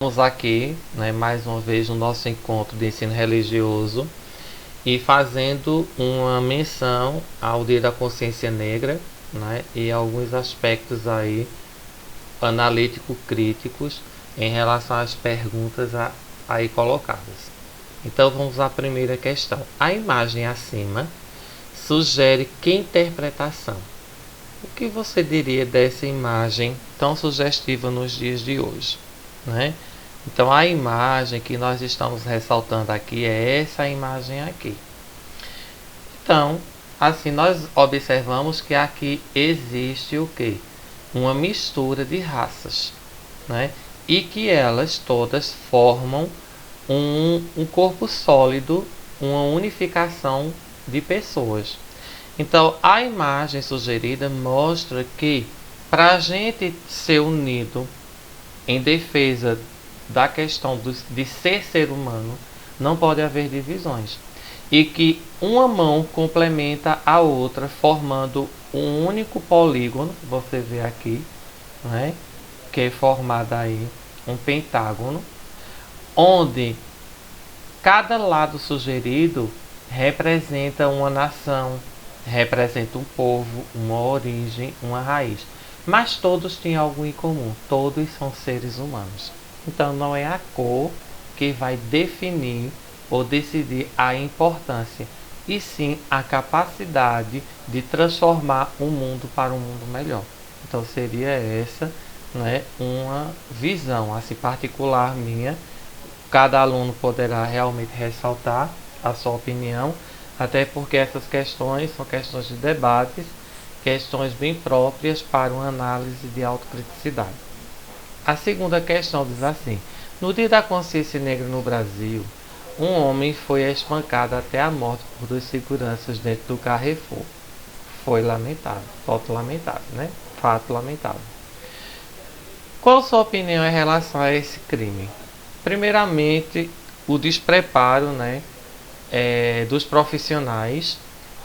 Estamos aqui, né, mais uma vez no nosso encontro de ensino religioso e fazendo uma menção ao Dia da Consciência Negra, né, e alguns aspectos aí analítico-críticos em relação às perguntas aí colocadas. Então vamos à primeira questão. A imagem acima sugere que interpretação? O que você diria dessa imagem tão sugestiva nos dias de hoje, né? Então a imagem que nós estamos ressaltando aqui é essa imagem aqui. Então, assim nós observamos que aqui existe o que? Uma mistura de raças, né? E que elas todas formam um corpo sólido, uma unificação de pessoas. Então a imagem sugerida mostra que para a gente ser unido em defesa da questão de ser humano, não pode haver divisões. E que uma mão complementa a outra, formando um único polígono, você vê aqui, né, que é formado aí um pentágono, onde cada lado sugerido representa uma nação, representa um povo, uma origem, uma raiz. Mas todos têm algo em comum, todos são seres humanos. Então não é a cor que vai definir ou decidir a importância, e sim a capacidade de transformar o mundo para um mundo melhor. Então seria essa, né, uma visão assim particular minha. Cada aluno poderá realmente ressaltar a sua opinião, até porque essas questões são questões de debates, questões bem próprias para uma análise de autocriticidade. A segunda questão diz assim: no Dia da Consciência Negra no Brasil, um homem foi espancado até a morte por dois seguranças dentro do Carrefour. Foi lamentável, fato lamentável, né? Fato lamentável. Qual a sua opinião em relação a esse crime? Primeiramente, o despreparo, né, dos profissionais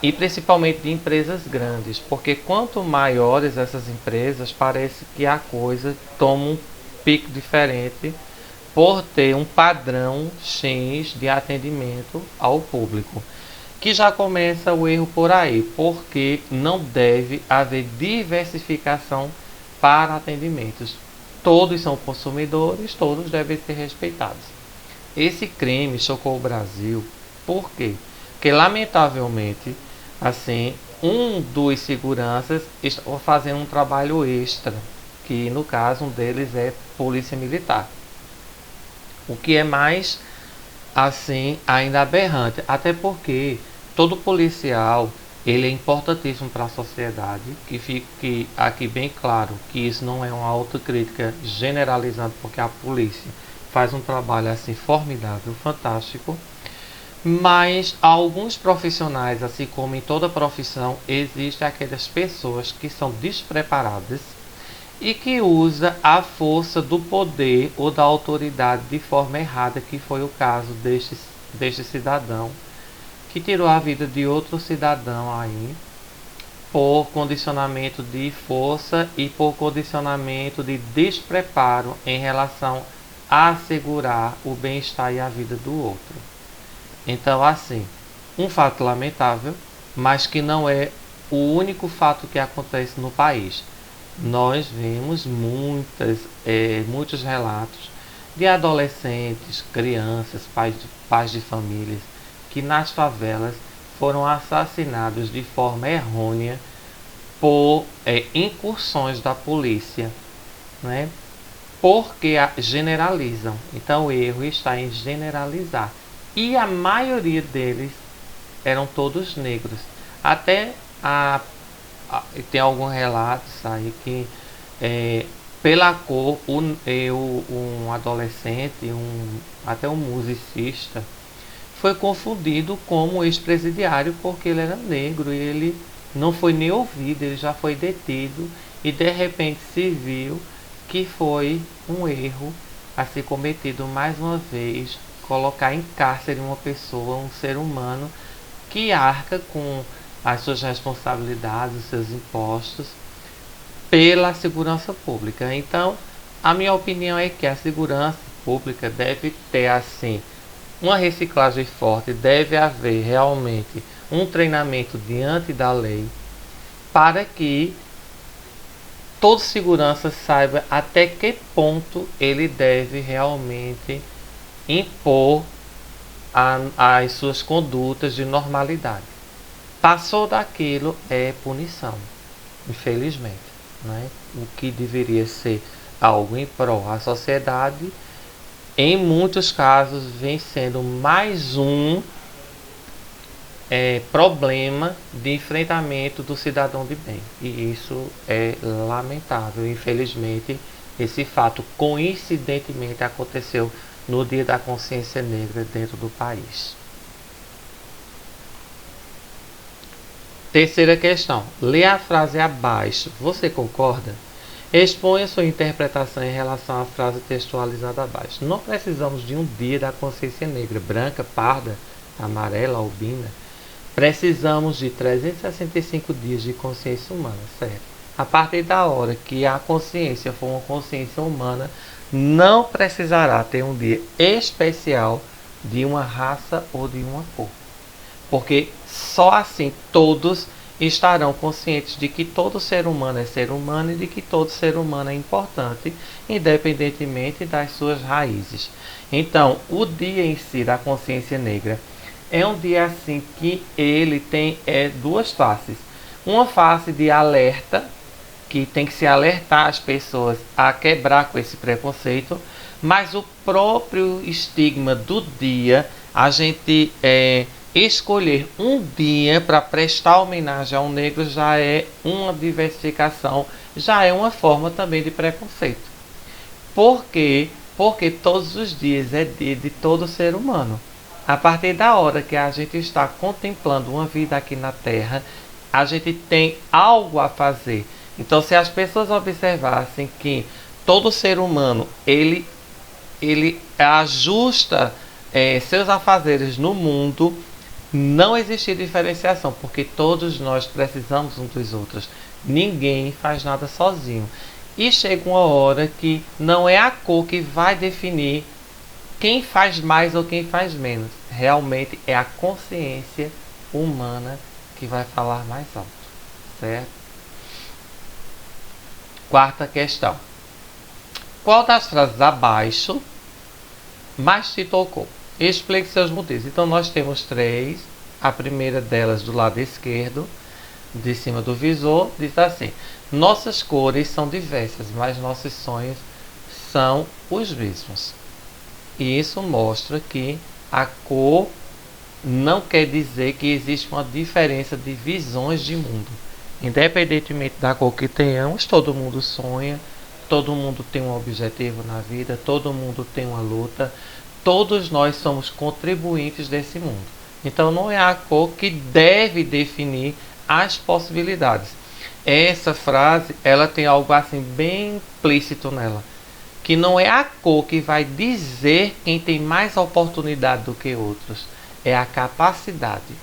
e principalmente de empresas grandes, porque quanto maiores essas empresas, parece que a coisa toma um pico diferente por ter um padrão X de atendimento ao público. Que já começa o erro por aí, porque não deve haver diversificação para atendimentos. Todos são consumidores, todos devem ser respeitados. Esse crime chocou o Brasil. Por quê? Porque lamentavelmente, assim, um dos seguranças estava fazendo um trabalho extra, que no caso um deles é polícia militar. O que é mais assim ainda aberrante, até porque todo policial ele é importantíssimo para a sociedade, que fique aqui bem claro que isso não é uma autocrítica generalizando, porque a polícia faz um trabalho assim formidável, fantástico, mas alguns profissionais, assim como em toda profissão, existem aquelas pessoas que são despreparadas e que usa a força do poder ou da autoridade de forma errada, que foi o caso deste cidadão que tirou a vida de outro cidadão aí por condicionamento de força e por condicionamento de despreparo em relação a assegurar o bem-estar e a vida do outro. Então, assim, um fato lamentável, mas que não é o único fato que acontece no país. Nós vemos muitos relatos de adolescentes, crianças, pais de famílias que nas favelas foram assassinados de forma errônea por incursões da polícia, né? Porque generalizam. Então o erro está em generalizar. E a maioria deles eram todos negros. Até tem alguns relatos aí que pela cor um adolescente, até um musicista, foi confundido como ex-presidiário porque ele era negro e ele não foi nem ouvido, ele já foi detido e de repente se viu que foi um erro a ser cometido mais uma vez, colocar em cárcere uma pessoa, um ser humano que arca com as suas responsabilidades, os seus impostos pela segurança pública. Então, a minha opinião é que a segurança pública deve ter assim uma reciclagem forte, deve haver realmente um treinamento diante da lei para que todo segurança saiba até que ponto ele deve realmente impor as suas condutas de normalidade. Passou daquilo é punição, infelizmente, né? O que deveria ser algo em prol à sociedade, em muitos casos vem sendo mais um problema de enfrentamento do cidadão de bem. E isso é lamentável. Infelizmente, esse fato coincidentemente aconteceu no Dia da Consciência Negra dentro do país. Terceira questão. Lê a frase abaixo. Você concorda? Exponha sua interpretação em relação à frase textualizada abaixo. Não precisamos de um Dia da Consciência Negra, branca, parda, amarela, albina. Precisamos de 365 dias de consciência humana, certo? A partir da hora que a consciência for uma consciência humana, não precisará ter um dia especial de uma raça ou de uma cor. Porque só assim todos estarão conscientes de que todo ser humano é ser humano e de que todo ser humano é importante, independentemente das suas raízes. Então, o dia em si da consciência negra é um dia assim que ele tem duas faces. Uma face de alerta, que tem que se alertar as pessoas a quebrar com esse preconceito, mas o próprio estigma do dia, a gente escolher um dia para prestar homenagem ao negro já é uma diversificação, já é uma forma também de preconceito. Por quê? Porque todos os dias é dia de todo ser humano. A partir da hora que a gente está contemplando uma vida aqui na Terra, a gente tem algo a fazer. Então, se as pessoas observassem que todo ser humano ele ajusta seus afazeres no mundo, não existe diferenciação, porque todos nós precisamos uns dos outros. Ninguém faz nada sozinho. E chega uma hora que não é a cor que vai definir quem faz mais ou quem faz menos. Realmente é a consciência humana que vai falar mais alto, certo? Quarta questão. Qual das frases abaixo mais te tocou? Explique seus motivos. Então nós temos três. A primeira delas do lado esquerdo, de cima do visor, diz assim: nossas cores são diversas, mas nossos sonhos são os mesmos. E isso mostra que a cor não quer dizer que existe uma diferença de visões de mundo. Independentemente da cor que tenhamos, todo mundo sonha, todo mundo tem um objetivo na vida, todo mundo tem uma luta, todos nós somos contribuintes desse mundo. Então não é a cor que deve definir as possibilidades. Essa frase, ela tem algo assim bem implícito nela, que não é a cor que vai dizer quem tem mais oportunidade do que outros, é a capacidade.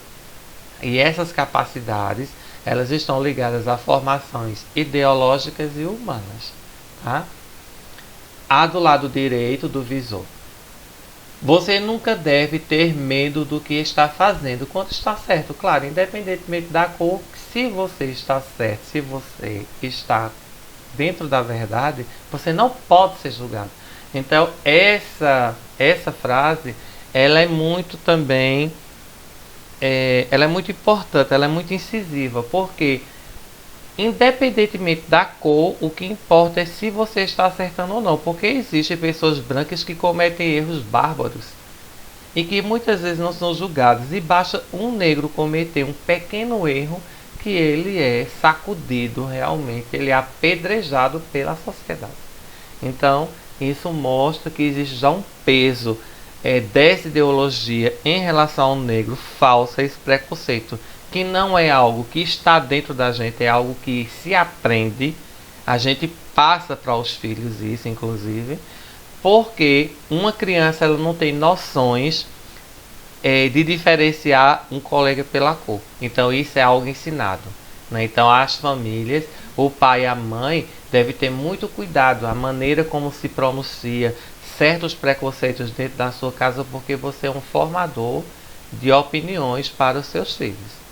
E essas capacidades, elas estão ligadas a formações ideológicas e humanas. Tá? A do lado direito do visor. Você nunca deve ter medo do que está fazendo quando está certo. Claro, independentemente da cor, se você está certo, se você está dentro da verdade, você não pode ser julgado. Então, essa frase, ela é muito também, ela é muito importante, ela é muito incisiva, porque independentemente da cor, o que importa é se você está acertando ou não, porque existem pessoas brancas que cometem erros bárbaros e que muitas vezes não são julgados, e basta um negro cometer um pequeno erro que ele é sacudido realmente, ele é apedrejado pela sociedade. Então, isso mostra que existe já um peso dessa ideologia em relação ao negro falsa, esse preconceito, que não é algo que está dentro da gente, é algo que se aprende, a gente passa para os filhos isso, inclusive, porque uma criança ela não tem noções de diferenciar um colega pela cor. Então isso é algo ensinado, né? Então as famílias, o pai e a mãe devem ter muito cuidado, a maneira como se pronuncia, certos preconceitos dentro da sua casa porque você é um formador de opiniões para os seus filhos.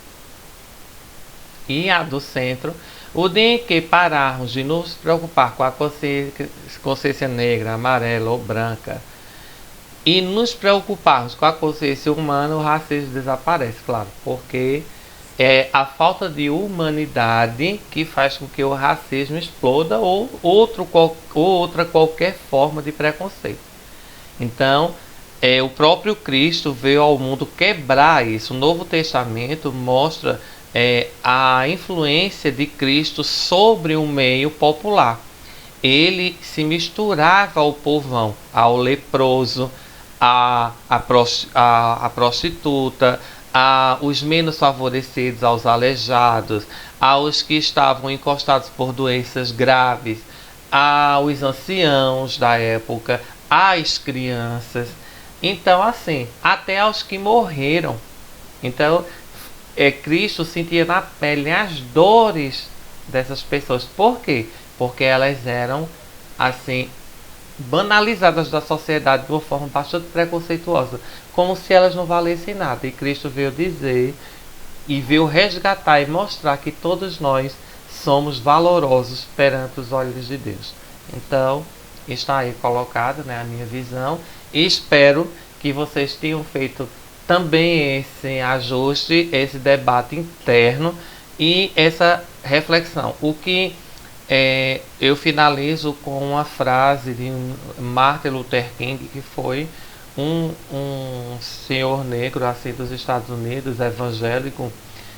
E a do centro, o dia em que pararmos de nos preocupar com a consciência negra, amarela ou branca e nos preocuparmos com a consciência humana, o racismo desaparece, claro, porque é a falta de humanidade que faz com que o racismo exploda ou outra qualquer forma de preconceito. Então, o próprio Cristo veio ao mundo quebrar isso. O Novo Testamento mostra a influência de Cristo sobre o meio popular. Ele se misturava ao povão, ao leproso, à prostituta, aos menos favorecidos, aos aleijados, aos que estavam encostados por doenças graves, aos anciãos da época, às crianças. Então, assim, até aos que morreram. Então, Cristo sentia na pele as dores dessas pessoas. Por quê? Porque elas eram, assim, banalizadas da sociedade de uma forma bastante preconceituosa, como se elas não valessem nada. E Cristo veio dizer e veio resgatar e mostrar que todos nós somos valorosos perante os olhos de Deus. Então, está aí colocada, né, a minha visão, e espero que vocês tenham feito também esse ajuste, esse debate interno e essa reflexão. O que eu finalizo com uma frase de Martin Luther King, que foi um senhor negro assim dos Estados Unidos, evangélico,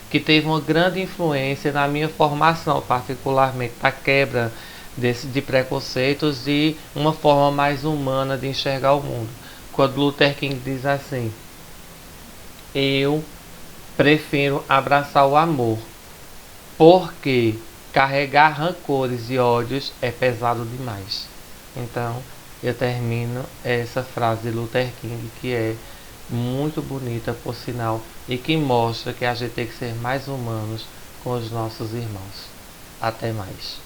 que teve uma grande influência na minha formação, particularmente na quebra de preconceitos e uma forma mais humana de enxergar o mundo. Quando Luther King diz assim: eu prefiro abraçar o amor, porque carregar rancores e ódios é pesado demais. Então, eu termino essa frase de Luther King, que é muito bonita, por sinal, e que mostra que a gente tem que ser mais humanos com os nossos irmãos. Até mais.